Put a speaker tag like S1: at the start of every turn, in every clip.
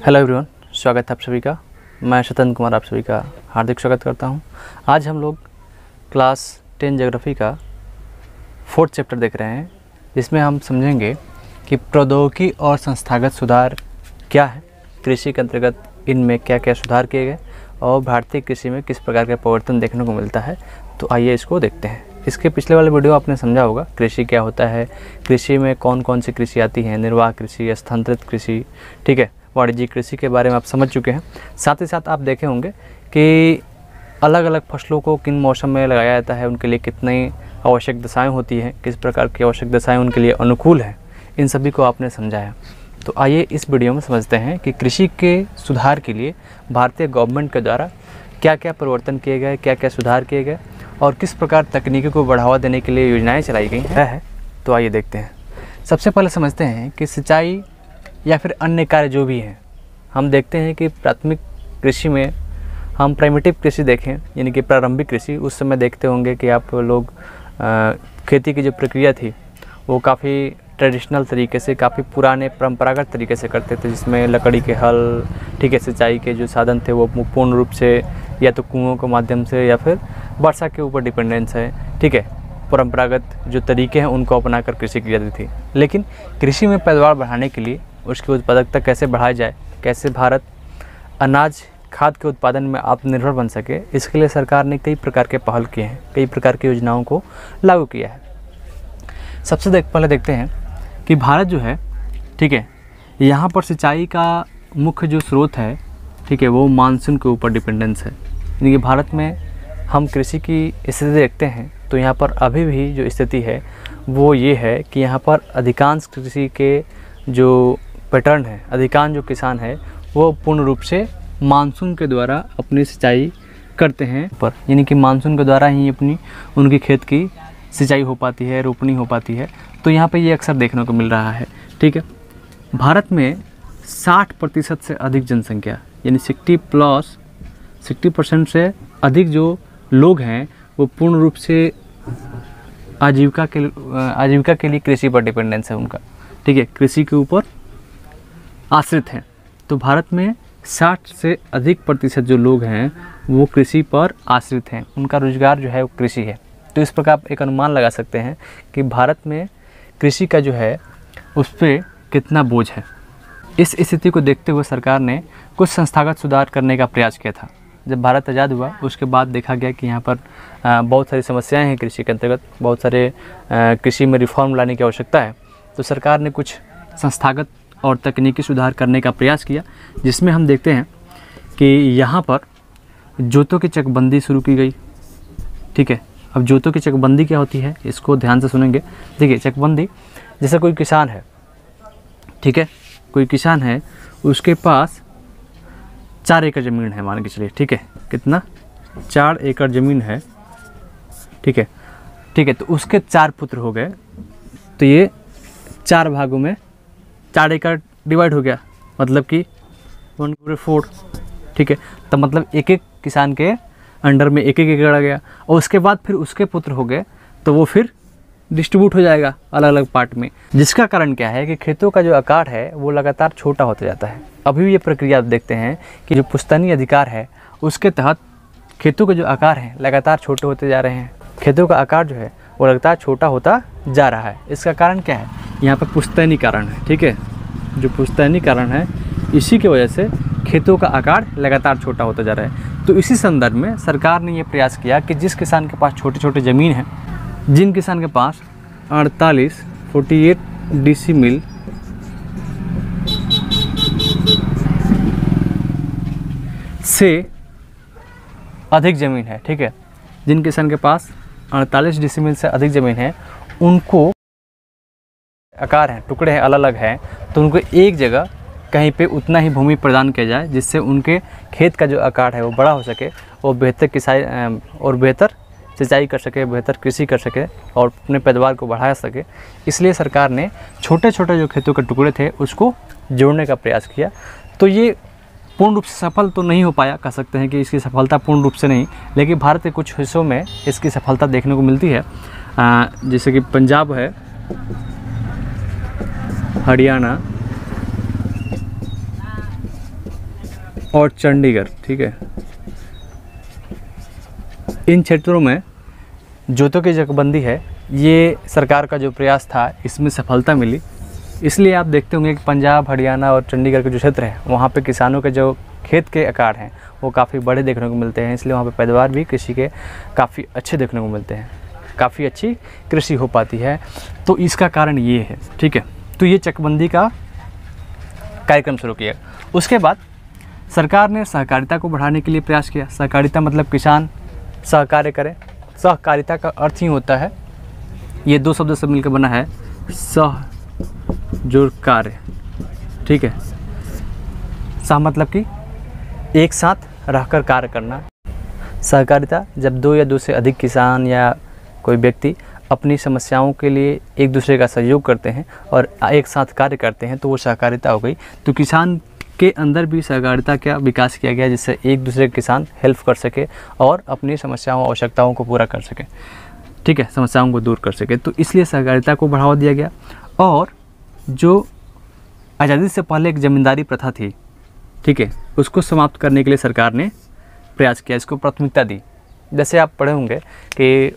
S1: Hello everyone, स्वागत है आप सभी का। मैं शतन कुमार आप सभी का हार्दिक स्वागत करता हूं। आज हम लोग क्लास 10 ज्योग्राफी का 4th चैप्टर देख रहे हैं, जिसमें हम समझेंगे कि प्रौद्योगिकी और संस्थागत सुधार क्या है, कृषि के अंतर्गत इनमें क्या क्या सुधार किए गए और भारतीय कृषि में किस प्रकार का परिवर्तन देखने को मिलता है। तो आइए इसको देखते हैं। इसके पिछले वाले वीडियो आपने समझा होगा कृषि क्या होता है, कृषि में कौन कौन सी कृषि आती है, निर्वाह कृषि, स्थानांतरित कृषि, ठीक है, वाणिज्यिक कृषि के बारे में आप समझ चुके हैं। साथ ही साथ आप देखे होंगे कि अलग अलग फसलों को किन मौसम में लगाया जाता है, उनके लिए कितनी आवश्यक दशाएं होती हैं, किस प्रकार की आवश्यक दशाएं उनके लिए अनुकूल हैं, इन सभी को आपने समझा है। तो आइए इस वीडियो में समझते हैं कि कृषि के सुधार के लिए भारतीय गवर्नमेंट के द्वारा क्या क्या परिवर्तन किए गए, क्या क्या सुधार किए गए और किस प्रकार तकनीकी को बढ़ावा देने के लिए योजनाएं चलाई गई है। तो आइए देखते हैं। सबसे पहले समझते हैं कि सिंचाई या फिर अन्य कार्य जो भी हैं, हम देखते हैं कि प्राथमिक कृषि में हम प्राइमेटिव कृषि देखें, यानी कि प्रारंभिक कृषि, उस समय देखते होंगे कि आप लोग खेती की जो प्रक्रिया थी वो काफ़ी ट्रेडिशनल तरीके से, काफ़ी पुराने परंपरागत तरीके से करते थे, जिसमें लकड़ी के हल, ठीक है, सिंचाई के जो साधन थे वो पूर्ण रूप से या तो कुओं के माध्यम से या फिर वर्षा के ऊपर डिपेंडेंस है, ठीक है, परंपरागत जो तरीके हैं उनको अपनाकर कृषि की जाती थी। लेकिन कृषि में पैदावार बढ़ाने के लिए, उसकी उत्पादकता कैसे बढ़ाई जाए, कैसे भारत अनाज खाद्य के उत्पादन में आत्मनिर्भर बन सके, इसके लिए सरकार ने कई प्रकार के पहल किए हैं, कई प्रकार की योजनाओं को लागू किया है। सबसे पहले देखते हैं कि भारत जो है, ठीक है, यहाँ पर सिंचाई का मुख्य जो स्रोत है, ठीक है, वो मानसून के ऊपर डिपेंडेंस है। यानी कि भारत में हम कृषि की स्थिति देखते हैं तो यहाँ पर अभी भी जो स्थिति है वो ये है कि यहाँ पर अधिकांश कृषि के जो पैटर्न है, अधिकांश जो किसान है वो पूर्ण रूप से मानसून के द्वारा अपनी सिंचाई करते हैं पर, यानी कि मानसून के द्वारा ही उनकी खेत की सिंचाई हो पाती है, रोपनी हो पाती है। तो यहाँ पे ये अक्सर देखने को मिल रहा है, ठीक है। भारत में 60% से अधिक जनसंख्या, यानी 60% से अधिक जो लोग हैं वो पूर्ण रूप से आजीविका के लिए कृषि पर डिपेंडेंस है उनका, ठीक है, कृषि के ऊपर आश्रित हैं। तो भारत में 60 से अधिक प्रतिशत जो लोग हैं वो कृषि पर आश्रित हैं, उनका रोजगार जो है वो कृषि है। तो इस प्रकार आप एक अनुमान लगा सकते हैं कि भारत में कृषि का जो है उस पर कितना बोझ है। इस स्थिति को देखते हुए सरकार ने कुछ संस्थागत सुधार करने का प्रयास किया था। जब भारत आज़ाद हुआ उसके बाद देखा गया कि यहाँ पर बहुत सारी समस्याएं हैं कृषि के अंतर्गत, बहुत सारे कृषि में रिफॉर्म लाने की आवश्यकता है। तो सरकार ने कुछ संस्थागत और तकनीकी सुधार करने का प्रयास किया, जिसमें हम देखते हैं कि यहाँ पर जोतों की चकबंदी शुरू की गई, ठीक है। अब जोतों की चकबंदी क्या होती है इसको ध्यान से सुनेंगे। देखिए, चकबंदी, जैसे कोई किसान है, ठीक है, कोई किसान है, उसके पास 4 एकड़ ज़मीन है, मान के चलिए, ठीक है, कितना, 4 एकड़ ज़मीन है, ठीक है, ठीक है। तो उसके 4 पुत्र हो गए, तो ये 4 भागों में 4 एकड़ डिवाइड हो गया, मतलब कि 1/4, ठीक है। तो मतलब एक एक किसान के अंडर में एक एक एकड़ आ गया, और उसके बाद फिर उसके पुत्र हो गए, तो वो फिर डिस्ट्रीब्यूट हो जाएगा अलग अलग पार्ट में, जिसका कारण क्या है कि खेतों का जो आकार है वो लगातार छोटा होता जाता है। अभी भी ये प्रक्रिया आप देखते हैं कि जो पुश्तैनी अधिकार है उसके तहत खेतों के जो आकार हैं लगातार छोटे होते जा रहे हैं, खेतों का आकार जो है वो लगातार छोटा होता जा रहा है। इसका कारण क्या है, यहाँ पर पुश्तैनी कारण है, ठीक है, जो पुश्तैनी कारण है इसी की वजह से खेतों का आकार लगातार छोटा होता जा रहा है। तो इसी संदर्भ में सरकार ने ये प्रयास किया कि जिस किसान के पास छोटे छोटे ज़मीन है, जिन किसान के पास 48 डेसीमिल से अधिक ज़मीन है, ठीक है, जिन किसान के पास 48 डेसीमिल से अधिक ज़मीन है, उनको आकार हैं, टुकड़े हैं, अलग अलग हैं, तो उनको एक जगह कहीं पे उतना ही भूमि प्रदान किया जाए जिससे उनके खेत का जो आकार है वो बड़ा हो सके, वो बेहतर सिंचाई कर सके, बेहतर कृषि कर सके और अपने पैदावार को बढ़ा सके। इसलिए सरकार ने छोटे छोटे जो खेतों के टुकड़े थे उसको जोड़ने का प्रयास किया। तो ये पूर्ण रूप से सफल तो नहीं हो पाया, कह सकते हैं कि इसकी सफलता पूर्ण रूप से नहीं, लेकिन भारत के कुछ हिस्सों में इसकी सफलता देखने को मिलती है। जैसे कि पंजाब है, हरियाणा, और चंडीगढ़, ठीक है, इन क्षेत्रों में जोतों की जगबंदी है, ये सरकार का जो प्रयास था इसमें सफलता मिली। इसलिए आप देखते होंगे कि पंजाब, हरियाणा और चंडीगढ़ के जो क्षेत्र हैं वहाँ पे किसानों के जो खेत के आकार हैं वो काफ़ी बड़े देखने को मिलते हैं। इसलिए वहाँ पे पैदावार भी कृषि के काफ़ी अच्छे देखने को मिलते हैं, काफ़ी अच्छी कृषि हो पाती है। तो इसका कारण ये है, ठीक है। तो ये चकबंदी का कार्यक्रम शुरू किया। उसके बाद सरकार ने सहकारिता को बढ़ाने के लिए प्रयास किया। सहकारिता मतलब किसान सहकार्य करें। सहकारिता का अर्थ ही होता है, ये दो शब्द से मिलकर बना है, सह जोड़ कार्य, ठीक है। सह मतलब कि एक साथ रहकर कार्य करना। सहकारिता जब दो या दो से अधिक किसान या कोई व्यक्ति अपनी समस्याओं के लिए एक दूसरे का सहयोग करते हैं और एक साथ कार्य करते हैं तो वो सहकारिता हो गई। तो किसान के अंदर भी सहकारिता का विकास किया गया, जिससे एक दूसरे के किसान हेल्प कर सके और अपनी समस्याओं आवश्यकताओं को पूरा कर सके, ठीक है, समस्याओं को दूर कर सके। तो इसलिए सहकारिता को बढ़ावा दिया गया। और जो आज़ादी से पहले एक ज़मींदारी प्रथा थी, ठीक है, उसको समाप्त करने के लिए सरकार ने प्रयास किया, इसको प्राथमिकता दी। जैसे आप पढ़े होंगे कि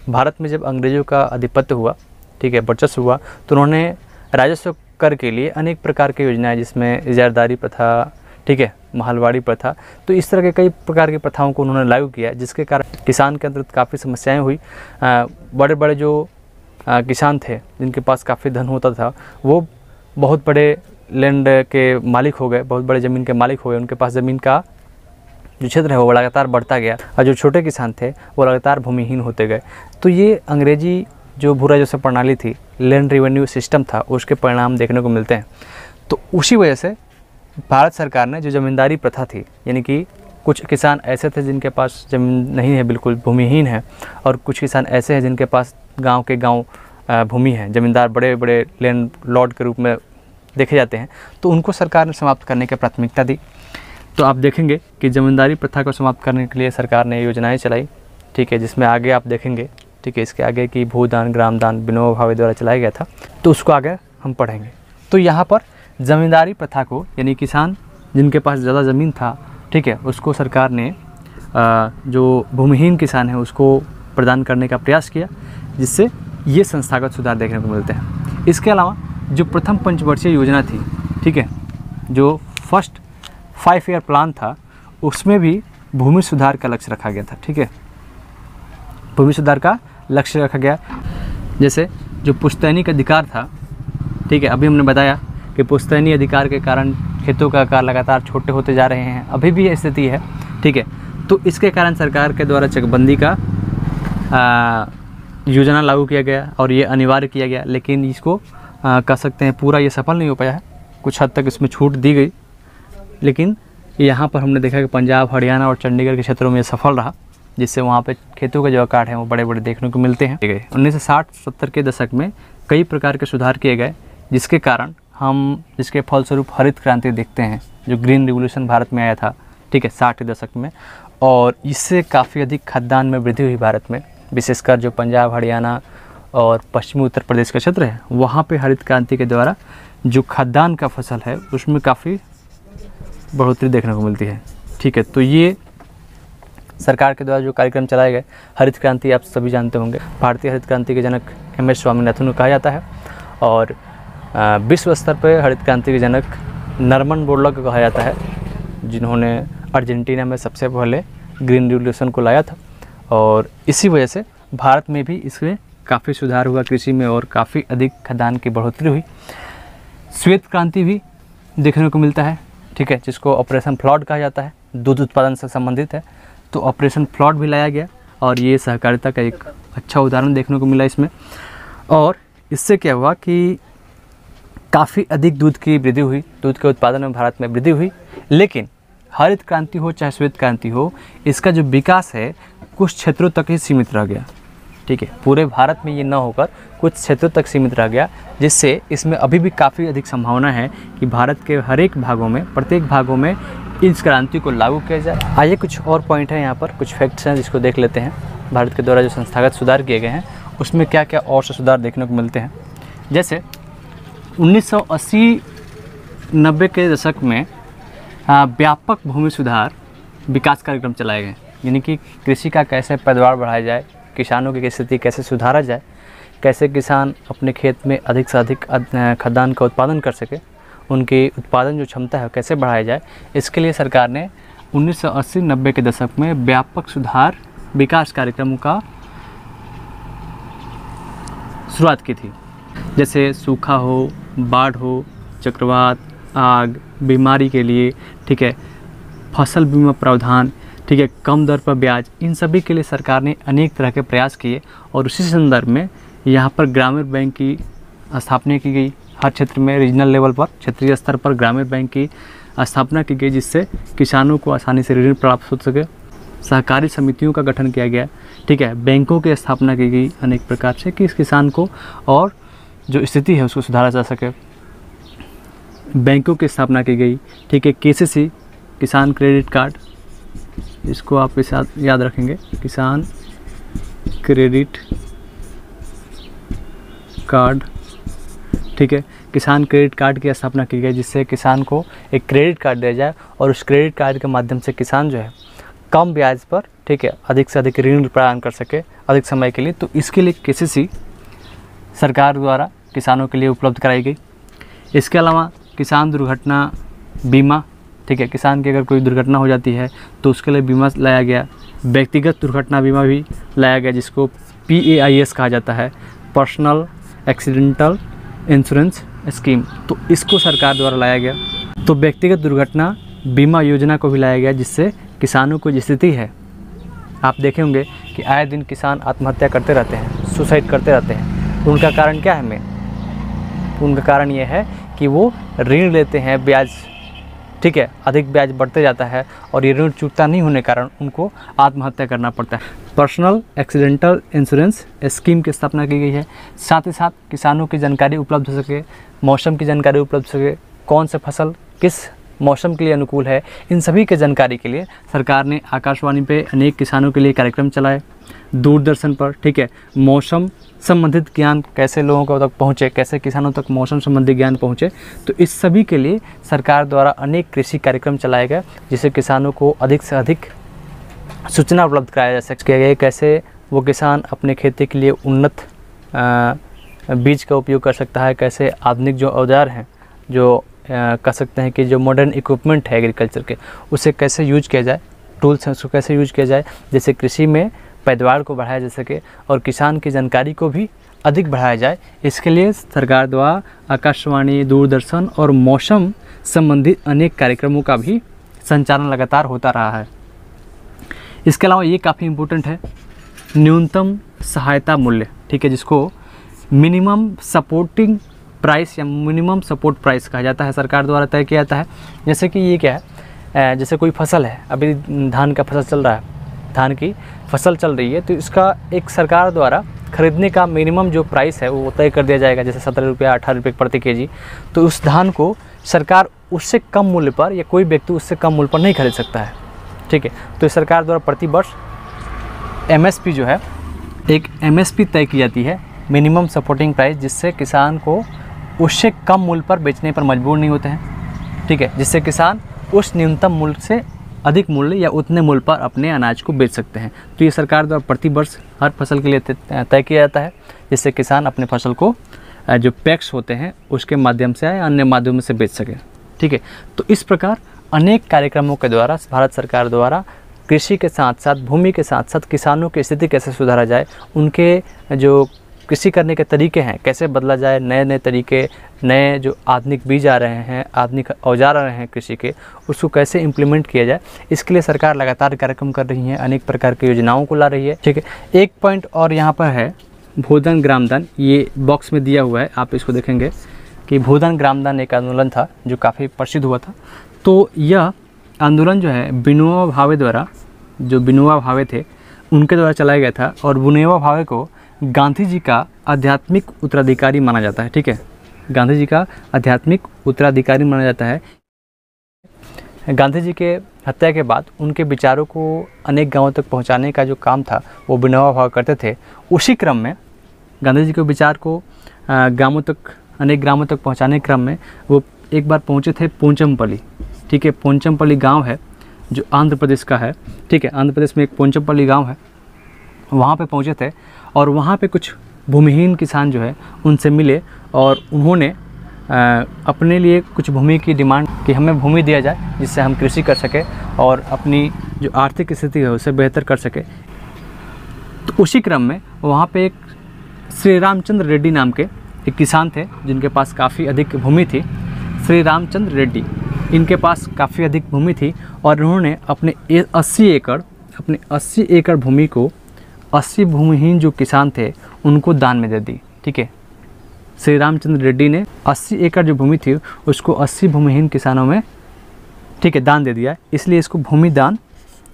S1: भारत में जब अंग्रेज़ों का आधिपत्य हुआ, ठीक है, वर्चस्व हुआ, तो उन्होंने राजस्व कर के लिए अनेक प्रकार की योजनाएं, जिसमें इजारदारी प्रथा, ठीक है, महलवाड़ी प्रथा, तो इस तरह के कई प्रकार की प्रथाओं को उन्होंने लागू किया, जिसके कारण किसान के अंदर काफ़ी समस्याएं हुई। बड़े बड़े जो किसान थे जिनके पास काफ़ी धन होता था, वो बहुत बड़े लैंड के मालिक हो गए, बहुत बड़े ज़मीन के मालिक हो गए। उनके पास ज़मीन का जो क्षेत्र है वो लगातार बढ़ता गया और जो छोटे किसान थे वो लगातार भूमिहीन होते गए। तो ये अंग्रेजी जो भू राजस्व प्रणाली थी, लैंड रेवेन्यू सिस्टम था, उसके परिणाम देखने को मिलते हैं। तो उसी वजह से भारत सरकार ने जो ज़मींदारी प्रथा थी, यानी कि कुछ किसान ऐसे थे जिनके पास ज़मीन नहीं है, बिल्कुल भूमिहीन है, और कुछ किसान ऐसे हैं जिनके पास गांव के गांव भूमि है, ज़मींदार बड़े बड़े लैंड लॉर्ड के रूप में देखे जाते हैं, तो उनको सरकार ने समाप्त करने की प्राथमिकता दी। तो आप देखेंगे कि ज़मींदारी प्रथा को समाप्त करने के लिए सरकार ने योजनाएं चलाई, ठीक है, जिसमें आगे आप देखेंगे, ठीक है, इसके आगे की भूदान, ग्रामदान विनोबा भावे द्वारा चलाया गया था, तो उसको आगे हम पढ़ेंगे। तो यहाँ पर ज़मींदारी प्रथा को, यानी किसान जिनके पास ज़्यादा ज़मीन था, ठीक है, उसको सरकार ने जो भूमिहीन किसान है उसको प्रदान करने का प्रयास किया, जिससे ये संस्थागत सुधार देखने को मिलते हैं। इसके अलावा जो प्रथम पंचवर्षीय योजना थी, ठीक है, जो फर्स्ट 5 ईयर प्लान था, उसमें भी भूमि सुधार का लक्ष्य रखा गया था, ठीक है, भूमि सुधार का लक्ष्य रखा गया। जैसे जो पुश्तैनी अधिकार था, ठीक है, अभी हमने बताया कि पुश्तैनी अधिकार के कारण खेतों का आकार लगातार छोटे होते जा रहे हैं, अभी भी ये स्थिति है, ठीक है। तो इसके कारण सरकार के द्वारा चकबंदी का योजना लागू किया गया और ये अनिवार्य किया गया, लेकिन इसको कह सकते हैं पूरा ये सफल नहीं हो पाया है, कुछ हद तक इसमें छूट दी गई। लेकिन यहाँ पर हमने देखा कि पंजाब, हरियाणा और चंडीगढ़ के क्षेत्रों में ये सफल रहा, जिससे वहाँ पे खेतों के जो आकार हैं वो बड़े बड़े देखने को मिलते हैं। 1960-70 के दशक में कई प्रकार के सुधार किए गए, जिसके कारण हम इसके फलस्वरूप हरित क्रांति देखते हैं, जो ग्रीन रिवोल्यूशन भारत में आया था, ठीक है, 60 के दशक में, और इससे काफ़ी अधिक खाद्यान्न में वृद्धि हुई भारत में, विशेषकर जो पंजाब, हरियाणा और पश्चिमी उत्तर प्रदेश का क्षेत्र है, वहाँ पे हरित क्रांति के द्वारा जो खाद्यान्न का फसल है उसमें काफ़ी बढ़ोतरी देखने को मिलती है, ठीक है। तो ये सरकार के द्वारा जो कार्यक्रम चलाए गए, हरित क्रांति आप सभी जानते होंगे, भारतीय हरित क्रांति के जनक MS स्वामीनाथन को कहा जाता है, और विश्व स्तर पर हरित क्रांति के जनक नॉर्मन बोरलॉग को कहा जाता है, जिन्होंने अर्जेंटीना में सबसे पहले ग्रीन रिवोल्यूशन को लाया था, और इसी वजह से भारत में भी इसमें काफ़ी सुधार हुआ कृषि में और काफ़ी अधिक खाद्यान्न की बढ़ोतरी हुई। श्वेत क्रांति भी देखने को मिलता है, ठीक है, जिसको ऑपरेशन फ्लड कहा जाता है, दूध उत्पादन से संबंधित है, तो ऑपरेशन फ्लड भी लाया गया और ये सहकारिता का एक अच्छा उदाहरण देखने को मिला इसमें। और इससे क्या हुआ कि काफ़ी अधिक दूध की वृद्धि हुई, दूध के उत्पादन में भारत में वृद्धि हुई। लेकिन हरित क्रांति हो चाहे श्वेत क्रांति हो, इसका जो विकास है कुछ क्षेत्रों तक ही सीमित रह गया, ठीक है, पूरे भारत में ये न होकर कुछ क्षेत्रों तक सीमित रह गया, जिससे इसमें अभी भी काफ़ी अधिक संभावना है कि भारत के हर एक भागों में, प्रत्येक भागों में इस क्रांति को लागू किया जाए। आइए कुछ और पॉइंट हैं यहाँ पर, कुछ फैक्ट्स हैं जिसको देख लेते हैं। भारत के द्वारा जो संस्थागत सुधार किए गए हैं उसमें क्या क्या और से सुधार देखने को मिलते हैं। जैसे 1980-90 के दशक में व्यापक भूमि सुधार विकास कार्यक्रम चलाए गए। यानी कि कृषि का कैसे पैदावार बढ़ाया जाए, किसानों की स्थिति कैसे सुधारा जाए, कैसे किसान अपने खेत में अधिक से अधिक खाद्यान्न का उत्पादन कर सके, उनकी उत्पादन जो क्षमता है कैसे बढ़ाया जाए, इसके लिए सरकार ने 1980-90 के दशक में व्यापक सुधार विकास कार्यक्रमों का शुरुआत की थी। जैसे सूखा हो, बाढ़ हो, चक्रवात, आग, बीमारी के लिए, ठीक है, फसल बीमा प्रावधान, ठीक है, कम दर पर ब्याज, इन सभी के लिए सरकार ने अनेक तरह के प्रयास किए। और उसी संदर्भ में यहाँ पर ग्रामीण बैंक की स्थापना की गई। हर क्षेत्र में रीजनल लेवल पर, क्षेत्रीय स्तर पर ग्रामीण बैंक की स्थापना की गई, जिससे किसानों को आसानी से ऋण प्राप्त हो सके। सहकारी समितियों का गठन किया गया, ठीक है, बैंकों की स्थापना की गई अनेक प्रकार से कि इस किसान को और जो स्थिति है उसको सुधारा जा सके। बैंकों की स्थापना की गई, ठीक है, KCC किसान क्रेडिट कार्ड, इसको आप के साथ याद रखेंगे, किसान क्रेडिट कार्ड, ठीक है, किसान क्रेडिट कार्ड की स्थापना की गई, जिससे किसान को एक क्रेडिट कार्ड दिया जाए और उस क्रेडिट कार्ड के माध्यम से किसान जो है कम ब्याज पर, ठीक है, अधिक से अधिक ऋण प्रदान कर सके अधिक समय के लिए। तो इसके लिए KCC सरकार द्वारा किसानों के लिए उपलब्ध कराई गई। इसके अलावा किसान दुर्घटना बीमा, ठीक है, किसान की अगर कोई दुर्घटना हो जाती है तो उसके लिए बीमा लाया गया। व्यक्तिगत दुर्घटना बीमा भी लाया गया, जिसको PAIS कहा जाता है, पर्सनल एक्सीडेंटल इंश्योरेंस स्कीम। तो इसको सरकार द्वारा लाया गया। तो व्यक्तिगत दुर्घटना बीमा योजना को भी लाया गया, जिससे किसानों को जो स्थिति है, आप देखे होंगे कि आए दिन किसान आत्महत्या करते रहते हैं, सुसाइड करते रहते हैं। तो उनका कारण क्या है उनका कारण ये है कि वो ऋण लेते हैं, ब्याज, ठीक है, अधिक ब्याज बढ़ते जाता है और ये ऋण चुकता नहीं होने के कारण उनको आत्महत्या करना पड़ता है। पर्सनल एक्सीडेंटल इंश्योरेंस स्कीम की स्थापना की गई है। साथ ही साथ किसानों की जानकारी उपलब्ध हो सके, मौसम की जानकारी उपलब्ध हो सके, कौन सा फसल किस मौसम के लिए अनुकूल है, इन सभी के जानकारी के लिए सरकार ने आकाशवाणी पे अनेक किसानों के लिए कार्यक्रम चलाए। दूरदर्शन पर, ठीक है, मौसम संबंधित ज्ञान कैसे लोगों को तक पहुँचे, कैसे किसानों तक मौसम संबंधी ज्ञान पहुँचे, तो इस सभी के लिए सरकार द्वारा अनेक कृषि कार्यक्रम चलाए गए, जिससे किसानों को अधिक से अधिक सूचना उपलब्ध कराया जा सके। कैसे वो किसान अपने खेती के लिए उन्नत बीज का उपयोग कर सकता है, कैसे आधुनिक जो औजार हैं, जो कह सकते हैं कि जो मॉडर्न इक्विपमेंट है एग्रीकल्चर के, उसे कैसे यूज किया जाए, टूल्स हैं उसको कैसे यूज किया जाए, जैसे कृषि में पैदावार को बढ़ाया जा सके और किसान की जानकारी को भी अधिक बढ़ाया जाए। इसके लिए सरकार द्वारा आकाशवाणी, दूरदर्शन और मौसम संबंधी अनेक कार्यक्रमों का भी संचालन लगातार होता रहा है। इसके अलावा ये काफ़ी इम्पोर्टेंट है, न्यूनतम सहायता मूल्य, ठीक है, जिसको मिनिमम सपोर्टिंग प्राइस या मिनिमम सपोर्ट प्राइस कहा जाता है, सरकार द्वारा तय किया जाता है। जैसे कि ये क्या है, जैसे कोई फसल है, अभी धान का फसल चल रहा है, धान की फसल चल रही है, तो इसका एक सरकार द्वारा खरीदने का मिनिमम जो प्राइस है वो तय कर दिया जाएगा, जैसे 17 रुपया 18 रुपये प्रति केजी। तो उस धान को सरकार उससे कम मूल्य पर या कोई व्यक्ति उससे कम मूल्य पर नहीं खरीद सकता है, ठीक है। तो सरकार द्वारा प्रति वर्ष MSP जो है, एक MSP तय की जाती है, मिनिमम सपोर्टिंग प्राइस, जिससे किसान को उससे कम मूल्य पर बेचने पर मजबूर नहीं होते हैं, ठीक है, जिससे किसान उस न्यूनतम मूल्य से अधिक मूल्य या उतने मूल्य पर अपने अनाज को बेच सकते हैं। तो ये सरकार द्वारा प्रति वर्ष हर फसल के लिए तय किया जाता है, जिससे किसान अपने फसल को जो पैक्स होते हैं उसके माध्यम से या अन्य माध्यमों से बेच सके, ठीक है। तो इस प्रकार अनेक कार्यक्रमों के द्वारा भारत सरकार द्वारा कृषि के साथ साथ, भूमि के साथ साथ किसानों की स्थिति कैसे सुधारा जाए, उनके जो कृषि करने के तरीके हैं कैसे बदला जाए, नए नए तरीके, नए जो आधुनिक बीज आ रहे हैं, आधुनिक औजार आ रहे हैं कृषि के, उसको कैसे इम्प्लीमेंट किया जाए, इसके लिए सरकार लगातार कार्यक्रम कर रही है, अनेक प्रकार की योजनाओं को ला रही है, ठीक है। एक पॉइंट और यहाँ पर है, भूधन ग्रामधन, ये बॉक्स में दिया हुआ है, आप इसको देखेंगे कि भूधन ग्रामधन एक आंदोलन था जो काफ़ी प्रसिद्ध हुआ था। तो यह आंदोलन जो है विनोबा भावे द्वारा, जो विनोबा भावे थे उनके द्वारा चलाया गया था, और विनोबा भावे को गांधी जी का आध्यात्मिक उत्तराधिकारी माना जाता है, ठीक है, गांधी जी का आध्यात्मिक उत्तराधिकारी माना जाता है। गांधी जी के हत्या के बाद उनके विचारों को अनेक गांवों तक पहुंचाने का जो काम था वो विनोबा भावे करते थे। उसी क्रम में गांधी जी के विचार को गांवों तक, अनेक ग्रामों तक पहुंचाने के क्रम में वो एक बार पहुंचे थे पोचमपल्ली, ठीक है, पोंचमपल्ली गांव है जो आंध्र प्रदेश का है, ठीक है, आंध्र प्रदेश में एक पोंचमपल्ली गांव है, वहाँ पे पहुँचे थे और वहाँ पे कुछ भूमिहीन किसान जो है उनसे मिले और उन्होंने अपने लिए कुछ भूमि की डिमांड कि हमें भूमि दिया जाए जिससे हम कृषि कर सकें और अपनी जो आर्थिक स्थिति है उसे बेहतर कर सके। तो उसी क्रम में वहाँ पे एक श्री रामचंद्र रेड्डी नाम के एक किसान थे जिनके पास काफ़ी अधिक भूमि थी। श्री रामचंद्र रेड्डी, इनके पास काफ़ी अधिक भूमि थी और उन्होंने अपने 80 एकड़ भूमि को 80 भूमिहीन जो किसान थे उनको दान में दे दी। ठीक है, श्री रामचंद्र रेड्डी ने 80 एकड़ जो भूमि थी उसको 80 भूमिहीन किसानों में, ठीक है, दान दे दिया, इसलिए इसको भूमि दान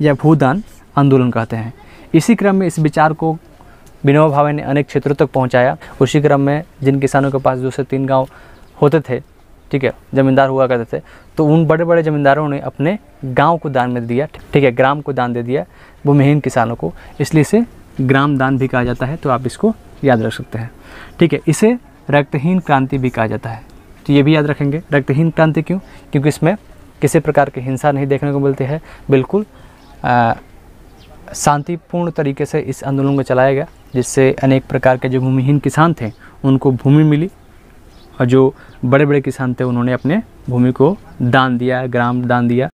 S1: या भूदान आंदोलन कहते हैं। इसी क्रम में इस विचार को विनोबा भावे ने अनेक क्षेत्रों तक पहुंचाया। उसी क्रम में जिन किसानों के पास 2 से 3 गांव होते थे, ठीक है, ज़मींदार हुआ करते थे, तो उन बड़े बड़े ज़मींदारों ने अपने गांव को दान में दिया, ठीक है, ग्राम को दान दे दिया भूमिहीन किसानों को, इसलिए इसे ग्राम दान भी कहा जाता है। तो आप इसको याद रख सकते हैं, ठीक है। इसे रक्तहीन क्रांति भी कहा जाता है, तो ये भी याद रखेंगे। रक्तहीन क्रांति क्यों? क्योंकि इसमें किसी प्रकार की हिंसा नहीं देखने को मिलती है, बिल्कुल शांतिपूर्ण तरीके से इस आंदोलन को चलाया गया, जिससे अनेक प्रकार के जो भूमिहीन किसान थे उनको भूमि मिली और जो बड़े बड़े किसान थे उन्होंने अपने भूमि को दान दिया, ग्राम दान दिया।